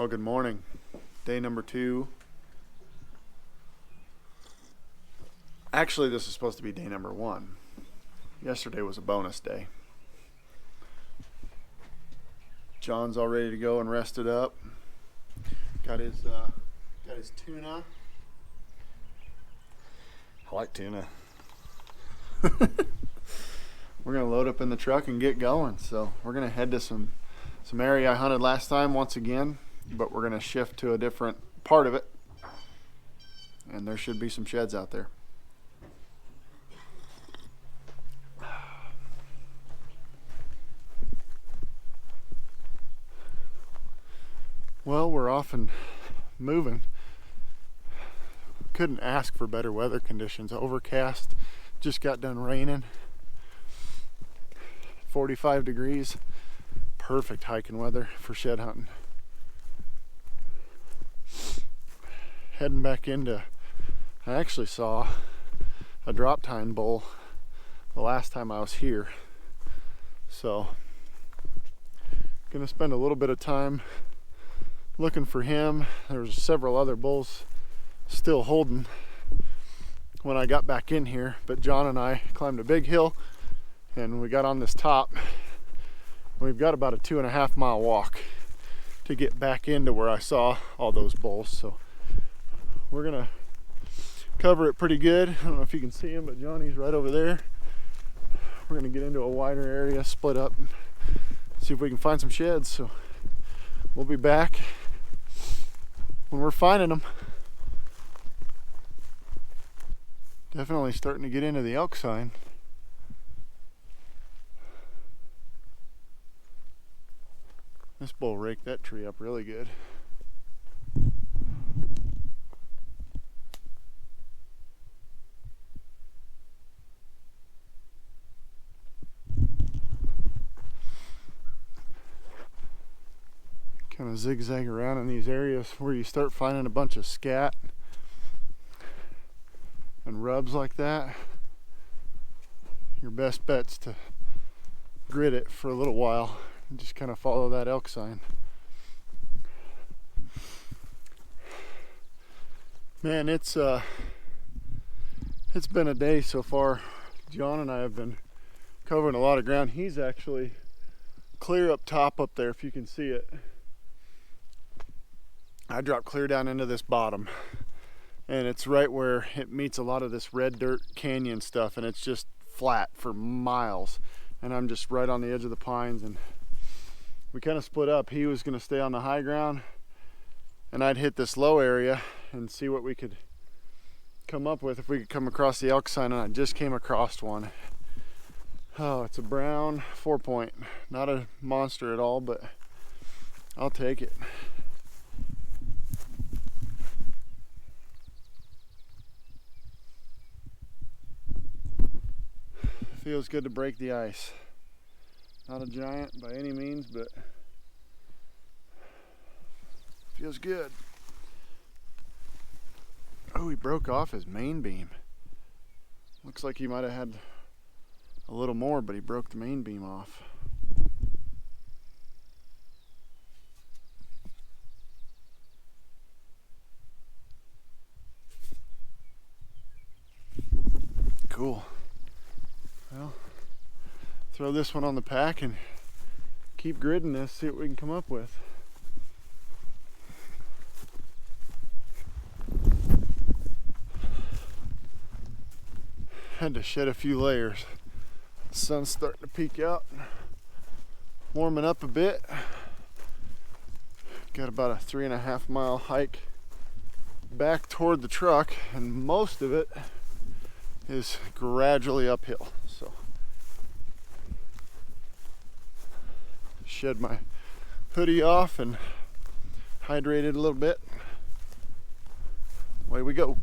Well, good morning. Day number 2. Actually, this is supposed to be day number 1. Yesterday was a bonus day. John's all ready to go and rested up. Got his tuna. I like tuna. We're gonna load up in the truck and get going. So we're gonna head to some area I hunted last time once again, but we're gonna shift to a different part of it, and there should be some sheds out there. Well, we're off and moving. Couldn't ask for better weather conditions. Overcast, just got done raining. 45 degrees. Perfect hiking weather for shed hunting. Heading back into, I actually saw a drop tine bull the last time I was here. So, gonna spend a little bit of time looking for him. There's several other bulls still holding when I got back in here, but John and I climbed a big hill and we got on this top. We've got about a 2.5 mile walk to get back into where I saw all those bulls. So we're gonna cover it pretty good. I don't know if you can see him, but Johnny's right over there. We're gonna get into a wider area, split up, and see if we can find some sheds. So we'll be back when we're finding them. Definitely starting to get into the elk sign. This bull raked that tree up really good. Kind of zigzag around in these areas where you start finding a bunch of scat and rubs like that. Your best bet's to grit it for a little while and just kind of follow that elk sign. Man, it's been a day so far. John and I have been covering a lot of ground. He's actually clear up top up there, if you can see it. I dropped clear down into this bottom, and it's right where it meets a lot of this red dirt canyon stuff, and it's just flat for miles, and I'm just right on the edge of the pines. And we kind of split up. He was going to stay on the high ground, and I'd hit this low area and see what we could come up with, if we could come across the elk sign. And I just came across one. Oh, it's a brown 4-point. Not a monster at all, but I'll take it. Feels good to break the ice. Not a giant by any means, but feels good. Oh, he broke off his main beam. Looks like he might have had a little more, but he broke the main beam off. Cool. Well, throw this one on the pack and keep gridding this, see what we can come up with. Had to shed a few layers. The sun's starting to peek out, warming up a bit. Got about a 3.5 mile hike back toward the truck, and most of it is gradually uphill. So shed my hoodie off and hydrated a little bit. Away we go.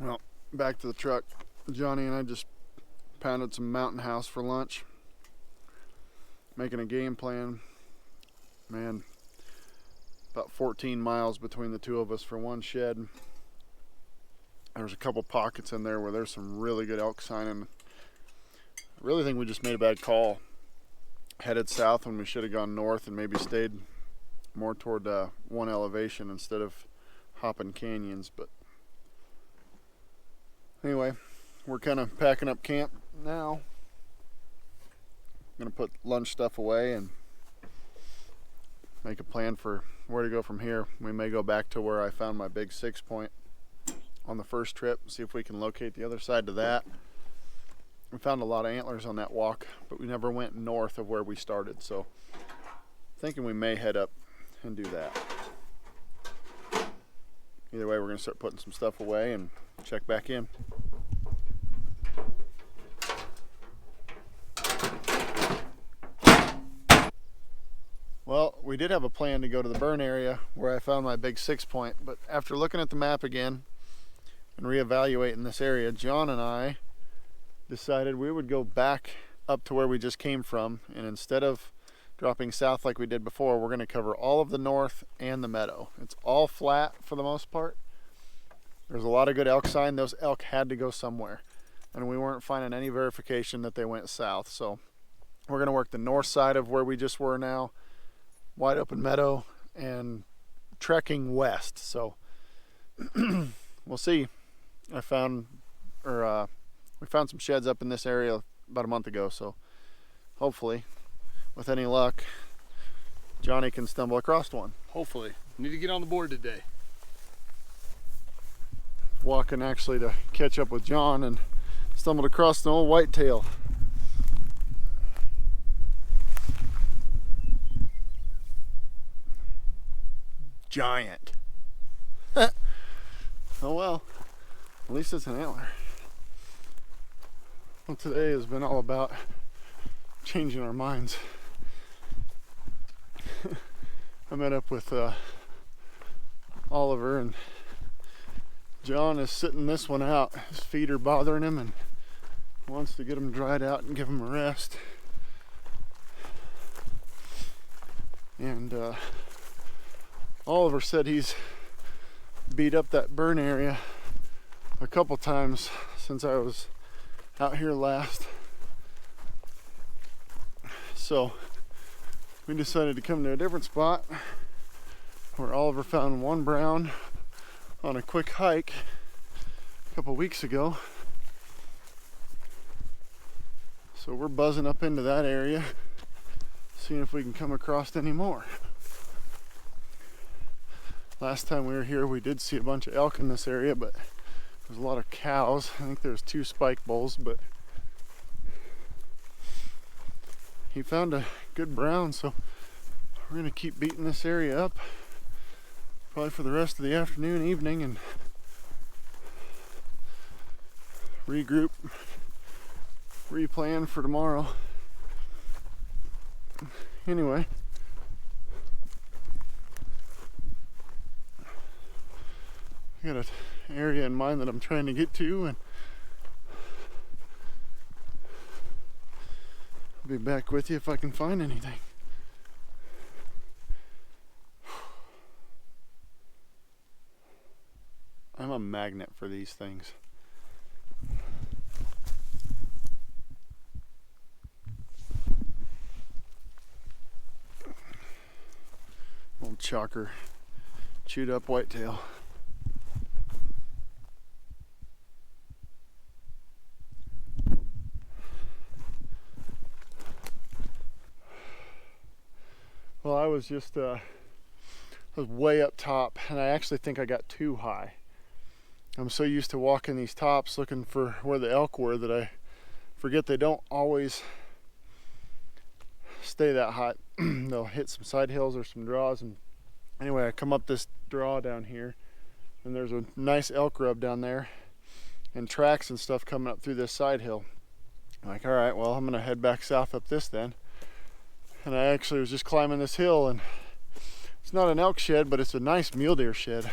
Well, back to the truck. Johnny and I just pounded some Mountain House for lunch, making a game plan. Man, about 14 miles between the two of us for one shed. There's a couple pockets in there where there's some really good elk signing. I really think we just made a bad call. Headed south when we should have gone north and maybe stayed more toward one elevation instead of hopping canyons. But anyway, we're kind of packing up camp now. I'm gonna put lunch stuff away and make a plan for where to go from here. We may go back to where I found my big 6-point on the first trip, see if we can locate the other side to that. We found a lot of antlers on that walk, but we never went north of where we started, so thinking we may head up and do that. Either way, we're going to start putting some stuff away and check back in. Well, we did have a plan to go to the burn area where I found my big 6-point, but after looking at the map again and reevaluating this area, John and I decided we would go back up to where we just came from, and instead of dropping south like we did before, we're going to cover all of the north and the meadow. It's all flat for the most part. There's a lot of good elk sign. Those elk had to go somewhere, and we weren't finding any verification that they went south. So we're going to work the north side of where we just were now, wide open meadow, and trekking west. So we'll see. We found some sheds up in this area about a month ago, so hopefully, with any luck, Johnny can stumble across one. Hopefully. Need to get on the board today. Walking actually to catch up with John and stumbled across an old whitetail. Giant. Oh well, at least it's an antler. Well, today has been all about changing our minds. I met up with Oliver, and John is sitting this one out. His feet are bothering him and wants to get them dried out and give them a rest. And Oliver said he's beat up that burn area a couple times since I was out here last. So we decided to come to a different spot where Oliver found one brown on a quick hike a couple weeks ago. So we're buzzing up into that area, seeing if we can come across any more. Last time we were here, we did see a bunch of elk in this area, but there's a lot of cows. I think there's 2 spike bulls, but he found a good brown, so we're gonna keep beating this area up probably for the rest of the afternoon, evening, and regroup, replan for tomorrow. Anyway, I got an area in mind that I'm trying to get to, and I'll be back with you if I can find anything. I'm a magnet for these things. Old chalker, chewed up whitetail. Well, I was way up top, and I actually think I got too high. I'm so used to walking these tops looking for where the elk were that I forget they don't always stay that high. They'll hit some side hills or some draws, and anyway, I come up this draw down here, and there's a nice elk rub down there and tracks and stuff coming up through this side hill. I'm like, all right, well, I'm gonna head back south up this then. And I actually was just climbing this hill, and it's not an elk shed, but it's a nice mule deer shed.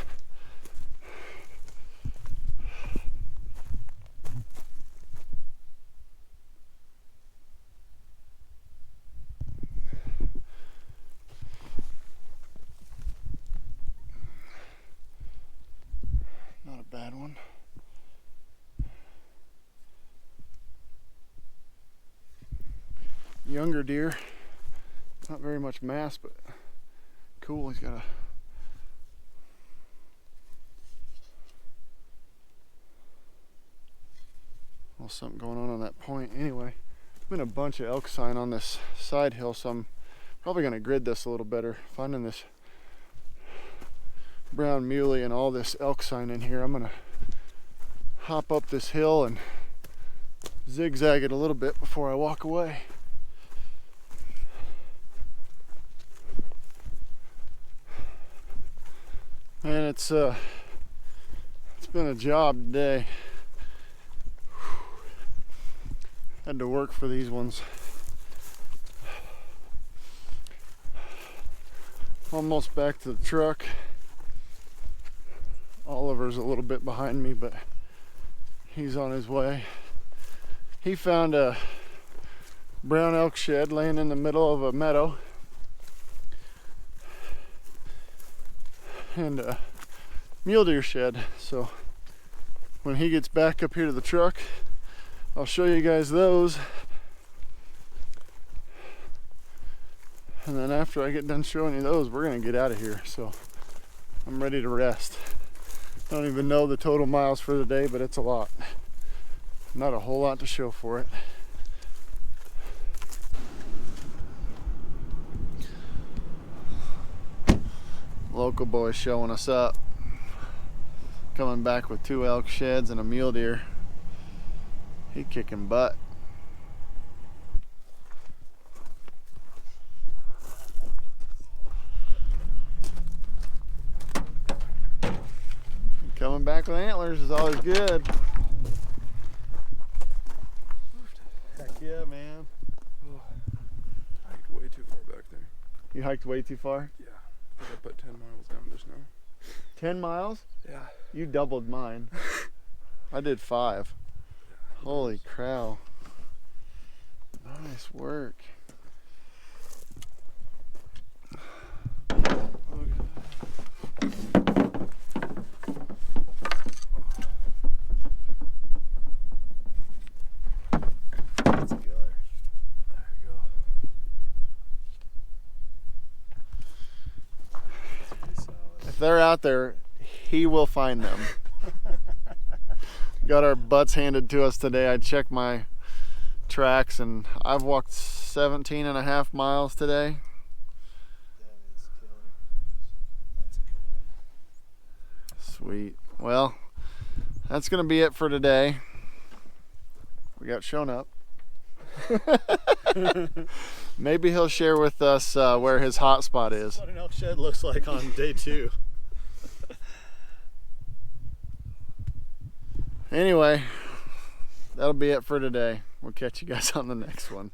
younger deer. Not very much mass, but cool. He's got a little something going on that point. Anyway, been a bunch of elk sign on this side hill, so I'm probably going to grid this a little better. Finding this brown muley and all this elk sign in here, I'm going to hop up this hill and zigzag it a little bit before I walk away. And it's been a job today. Had to work for these ones. Almost back to the truck. Oliver's a little bit behind me, but he's on his way. He found a brown elk shed laying in the middle of a meadow. And a mule deer shed. So when he gets back up here to the truck, I'll show you guys those. And then after I get done showing you those, we're gonna get out of here. So I'm ready to rest. I don't even know the total miles for the day, but it's a lot. Not a whole lot to show for it. Local boy showing us up. Coming back with 2 elk sheds and a mule deer. He kicking butt. Coming back with antlers is always good. Heck yeah, man. Oh, I hiked way too far back there. You hiked way too far? Yeah. I think I put 10 miles down just now. 10 miles? Yeah. You doubled mine. I did 5. Holy cow. Nice work. That's killer. There you go. That's pretty solid. If they're out there, he will find them. Got our butts handed to us today. I checked my tracks and I've walked 17.5 miles today. That is killer. That's a good one. Sweet. Well, that's gonna be it for today. We got shown up. Maybe he'll share with us where his hot spot is. What an elk shed looks like on day 2. Anyway, that'll be it for today. We'll catch you guys on the next one.